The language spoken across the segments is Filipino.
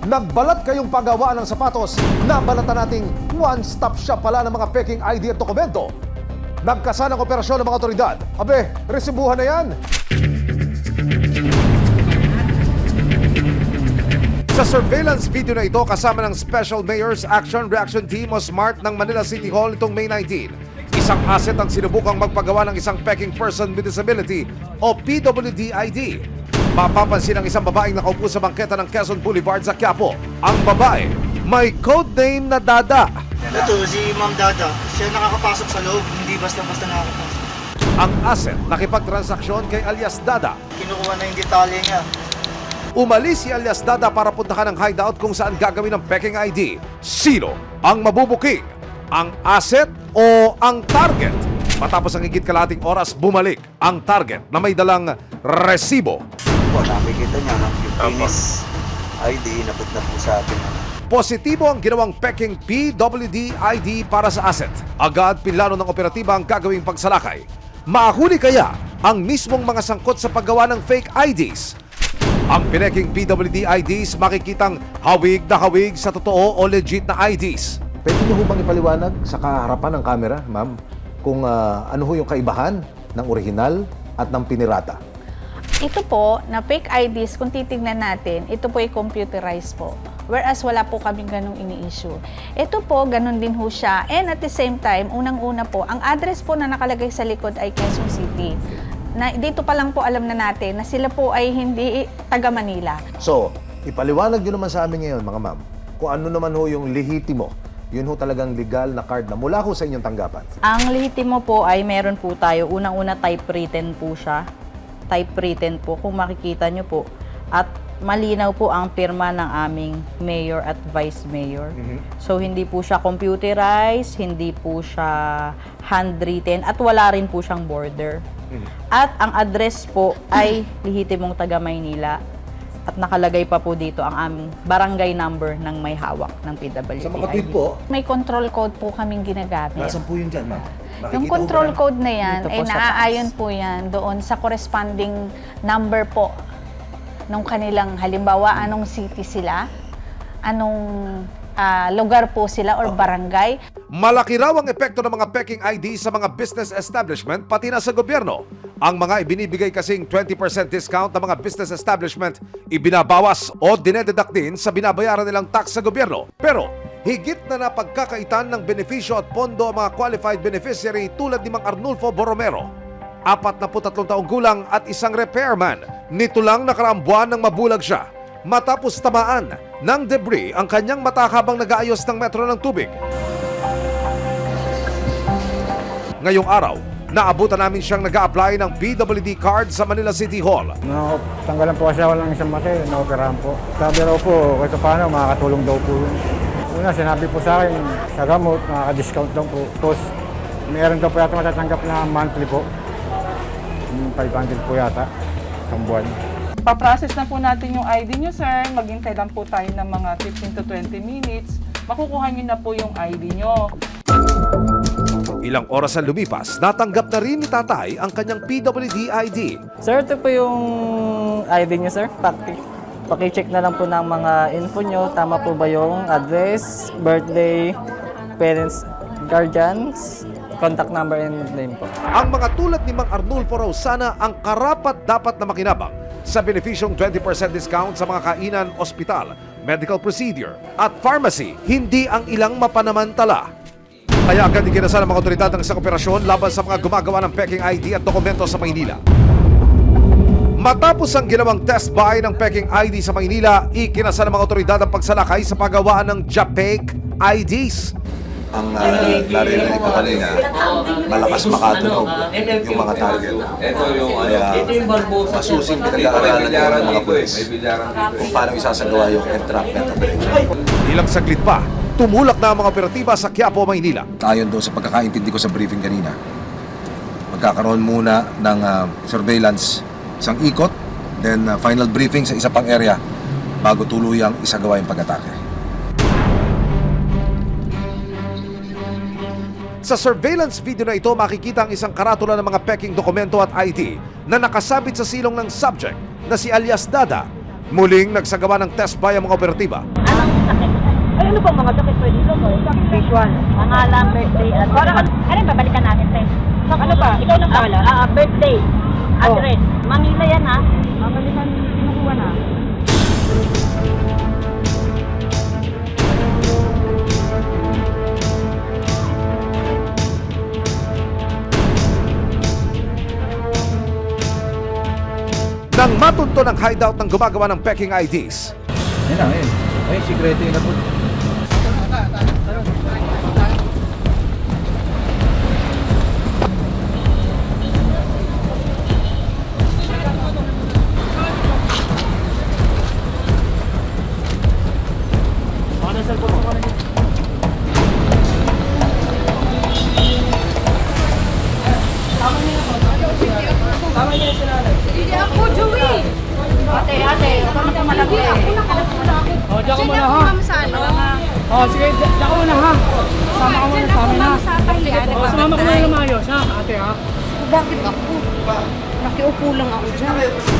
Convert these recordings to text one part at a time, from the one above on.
Nagbalat kayong paggawa ng sapatos, nabalatan nating one-stop shop pala ng mga peking ID at dokumento. Nagkasanang operasyon ng mga otoridad. Abe, resibuhan na yan. Sa surveillance video na ito, kasama ng Special Mayor's Action Reaction Team o SMART ng Manila City Hall nitong May 19. Isang asset ang sinubukang magpagawa ng isang peking person with disability o PWD ID. Mapapansin ang isang babaeng nakaupo sa bangketa ng Quezon Boulevard sa Quiapo. Ang babae, may codename na Dada. Ito, si Ma'am Dada. Siya nakakapasok sa loob, hindi basta-basta nakakapasok. Ang asset, nakipagtransaksyon kay alias Dada. Kinukuha na yung detalye niya. Umalis si alias Dada para puntahan ang hideout kung saan gagawin ang peking ID. Sino ang mabubuking? Ang asset o ang target? Matapos ang higit kalahating oras, bumalik ang target na may dalang resibo. Po, nakikita niya ng Philippines ID, nabot na po sa akin. Positibo ang ginawang peking PWD ID para sa asset. Agad pinlano ng operatiba ang gagawing pagsalakay. Mahuli kaya ang mismong mga sangkot sa paggawa ng fake IDs? Ang pineking PWD IDs makikitang hawig na hawig sa totoo o legit na IDs. Pwede niyo bang ipaliwanag sa kaharapan ng camera, ma'am, kung ano ho yung kaibahan ng orihinal at ng pinirata? Ito po, na fake IDs, kung titignan natin, ito po ay computerized po. Whereas wala po kaming ganong ini-issue. Ito po, ganun din ho siya. And at the same time, unang-una po, ang address po na nakalagay sa likod ay Quezon City. Na, dito pa lang po alam na natin na sila po ay hindi taga Manila. So, ipaliwanag nyo naman sa amin ngayon, mga ma'am, kung ano naman ho yung lehitimo, yun ho talagang legal na card na mula ho sa inyong tanggapan. Ang lehitimo po ay meron po tayo. Unang-una typewritten po siya. Typewritten po kung makikita nyo po. At malinaw po ang pirma ng aming mayor at vice mayor. So hindi po siya computerized, hindi po siya handwritten at wala rin po siyang border. At ang address po ay lehitimong taga Maynila. At nakalagay pa po dito ang aming barangay number ng may hawak ng PWD. Sa mga tweet po, May control code po kaming ginagamit. nasan po yun dyan, ma'am? Yung control code na yan, Dito po ay sa naaayon po yan doon sa corresponding number po nung kanilang, halimbawa, anong city sila, anong lugar po sila or barangay. Malaki raw ang epekto ng mga peking ID sa mga business establishment pati na sa gobyerno. Ang mga ibinibigay kasing 20% discount ng mga business establishment ibinabawas o dinededuct din sa binabayaran nilang tax sa gobyerno. Pero higit na napagkakaitan ng benepisyo at pondo ang mga qualified beneficiary tulad ni Mang Arnulfo Borromero. 43 taong gulang at isang repairman. Nito lang nakaraang buwan nang mabulag siya matapos tamaan ng debris ang kanyang mata habang nag-aayos ng metro ng tubig. Ngayong araw, naabutan namin siyang nag-a-apply ng PWD card sa Manila City Hall. No, tanggalan po kasi ako ng isang mata, na-operahan po. Sabi raw po, kahit paano, makakatulong daw po. Una, sinabi po sa akin, sa gamot, makaka-discount daw po. Tapos, meron daw po yata matatanggap na monthly po. 500 po yata, isang buwan. Pa-process na po natin yung ID nyo, sir. Maghintay lang po tayo ng mga 15 to 20 minutes. Makukuha nyo na po yung ID nyo. Ilang oras ang lumipas, natanggap na rin ni tatay ang kanyang PWD ID. Sir, ito po yung ID nyo, sir. Paki-check na lang po ng mga info nyo. Tama po ba yung address, birthday, parents, guardians, contact number and name po. Ang mga tulad ni Mang Arnulfo raw sana ang karapat-dapat na makinabang sa benefisyong 20% discount sa mga kainan, ospital, medical procedure at pharmacy, hindi ang ilang mapanamantala. Kaya agad ikinasal ng mga otoridad ng isang operasyon laban sa mga gumagawa ng peking ID at dokumento sa Maynila. Matapos ang ginawang test buy ng peking ID sa Maynila, ikinasal ng mga otoridad ang pagsalakay sa paggawaan ng Japek IDs. Ang narinig ko kanina, malakas makatunog yung mga target. Kaya masusing pinag-aaralan ng mga pulis kung paano isasagawa yung entrapment operation. Ilang saglit pa, tumulak na ang mga operatiba sa Quiapo, Maynila. Ayon doon sa pagkakaintindi ko sa briefing kanina, magkakaroon muna ng surveillance, isang ikot, then final briefing sa isa pang area bago tuluyang isagawa yung pag-atake. Sa surveillance video na ito, makikita ang isang karatula ng mga peking dokumento at ID na nakasabit sa silong ng subject na si alias Dada. Muling nagsagawa ng test buy ang mga operatiba. Anong sakit? Ay, ano ba mga sakit pwede ko? Visual. Pangalan, birthday, at... Ano ba, balikan natin, Tay? Ano ba? Ikaw nang pangalan? Birthday. Address. Manila yan, ha? Balikan, kinukuha na. Nang matunto ng hideout ng gumagawa ng peking IDs, Yan na, ayun. Ay, sikreto yun na po. Ate, huwag ka malaki. Oh, diyan ka muna ha. Oh, sige, diyan ka muna ha. Sama ka muna sa amin ha. Oh, sumama ko muna ng maayos ha, ate ha. Bakit ako? Nakiupo lang ako dyan.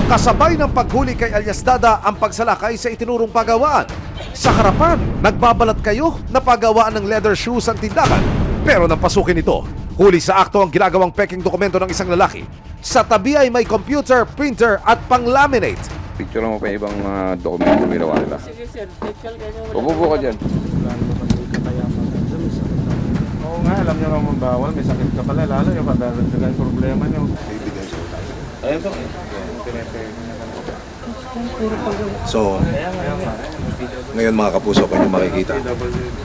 kasabay ng paghuli kay alias Dada ang pagsalakay sa itinurong pagawaan. Sa harapan, nagbabalat kayo na pagawaan ng leather shoes ang tindahan. Pero nang pasukin ito, huli sa akto ang ginagawang peking dokumento ng isang lalaki. Sa tabi ay may computer, printer at pang-laminate. Picture mo pa yung ibang mga dokumento ginawa nila. Sige sir, picture kayo. Upo ka dyan. Oo nga, alam nyo naman bawal, may sakit ka pala, lalo yung padalagan problema nyo. Ayun to. So, ngayon mga kapuso, kung nyo makikita,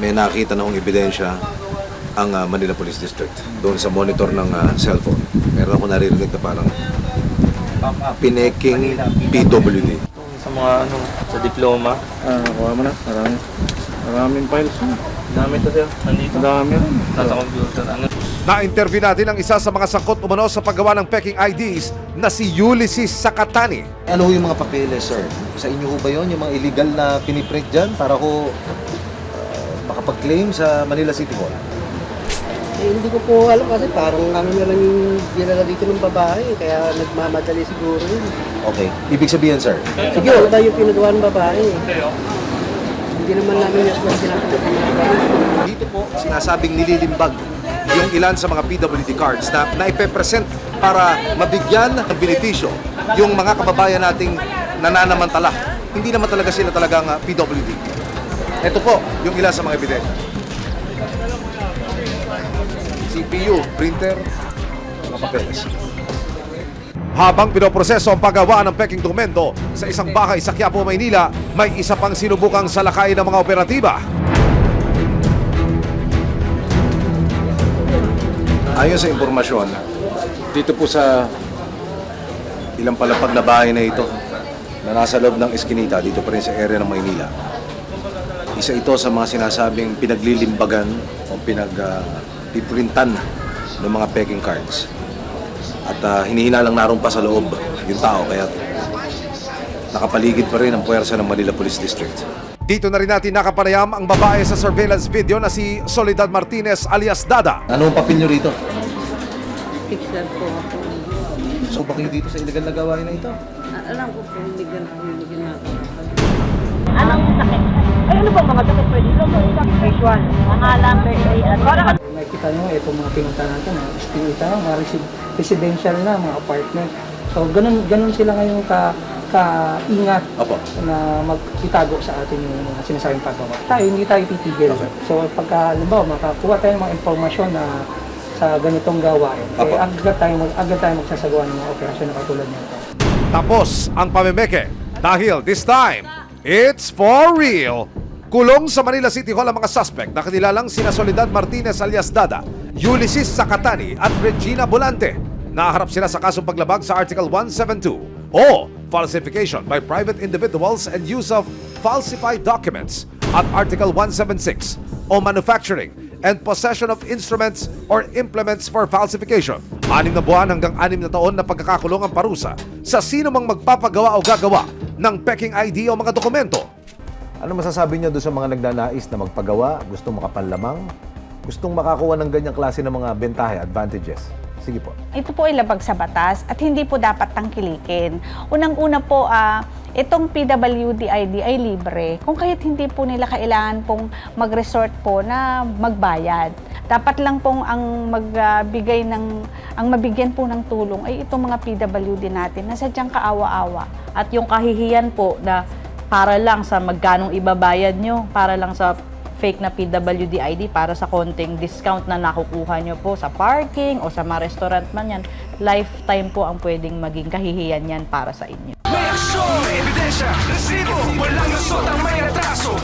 may nakita na akong ebidensya ang Manila Police District doon sa monitor ng cellphone. Meron ako naririnig na parang pineking PWD. Sa mga sa diploma. Nakuha mo na, maraming files mo. Dami to sir. Nandito. Dami rin. Nasa computer. Na-interview natin ang isa sa mga sangkot umano sa paggawa ng peking IDs na si Ulysses Sakatani. Ano yung mga papeles, sir? Sa inyo ho ba yun? Yung mga illegal na piniprint dyan para ko makapag-claim sa Manila City Hall? Eh, hindi ko po alam kasi parang ano na lang yung dinala dito ng babae, kaya nagmamadali siguro yun. Okay. Ibig sabihin, sir, Sige, ano ba yung pinagawa ng babae? Hindi naman namin yung sinasagot ng babae. dito po sinasabing nililimbag yung ilan sa mga PWD cards na naipepresent para mabigyan ng benepisyo yung mga kababayan nating nananamantala. Hindi naman talaga sila talagang PWD. Ito po yung ilan sa mga ebidensya. CPU, printer, mga papeles. Habang pinoproseso ang paggawa ng peking dokumento sa isang bahay sa Quiapo, Maynila, may isa pang sinubukang salakay ng mga operatiba. Ayon sa impormasyon, dito po sa ilang palapag na bahay na ito na nasa loob ng Eskinita, dito pa rin sa area ng Maynila. Isa ito sa mga sinasabing pinaglilimbagan o piprintan ng mga peking cards. At hinihinalang naroon pa sa loob yung tao, kaya nakapaligid pa rin ang puwersa ng Manila Police District. Dito na rin natin nakapanayam ang babae sa surveillance video na si Soledad Martinez alias Dada. Ano ang papel nyo rito? Picture po ako. So, bakit dito sa illegal na gawain na ito? Alam ko po, hindi natin. Anong sakit? Ay, ano ba mga sakit pwede ko? Visual. Pangalan, birthday, at... Nakikita nyo, itong mga pinunta natin, Eskinita, mga residential na, mga apartment. So, ganun sila ngayon kaingat Opo. na magitago sa atin yung mga sinasabing paggawa. Tayo, hindi tayo titigil. Okay. So, pagka, halimbawa, makakuha tayo ng mga impormasyon na sa ganitong gawain, Opo. agad tayo magsasagawa ng mga operasyon na katulad nito. Tapos ang pamemeke dahil this time, it's for real. Kulong sa Manila City Hall ang mga suspect na kanilalang sina Soledad Martinez alias Dada, Ulysses Sakatani at Regina Bolante. Naharap sila sa kasong paglabag sa Article 172 o falsification by private individuals and use of falsified documents at Article 176 o manufacturing and possession of instruments or implements for falsification. 6 na buwan hanggang 6 na taon na pagkakakulong ang parusa sa sino mang magpapagawa o gagawa ng peking ID o mga dokumento. Ano masasabi niyo doon sa mga nagnanais na magpagawa, gustong makapanlamang, gustong makakuha ng ganyang klase ng mga bentahe, advantages? Sige po. Ito po ay labag sa batas at hindi po dapat tangkilikin. Unang-una po, itong PWD ID ay libre. Kung kahit hindi po nila kailangan pong mag-resort po na magbayad. Dapat lang pong ang mabigyan po ng tulong ay itong mga PWD natin na sadyang kaawa-awa. At yung kahihiyan po na para lang sa magkanong ibabayad nyo, para lang sa fake na PWD ID, para sa konting discount na nakukuha nyo po sa parking o sa mga restaurant man yan, lifetime po ang pwedeng maging kahihiyan yan para sa inyo. May aksyon, may ebidensya, resibo, walang lusot ang may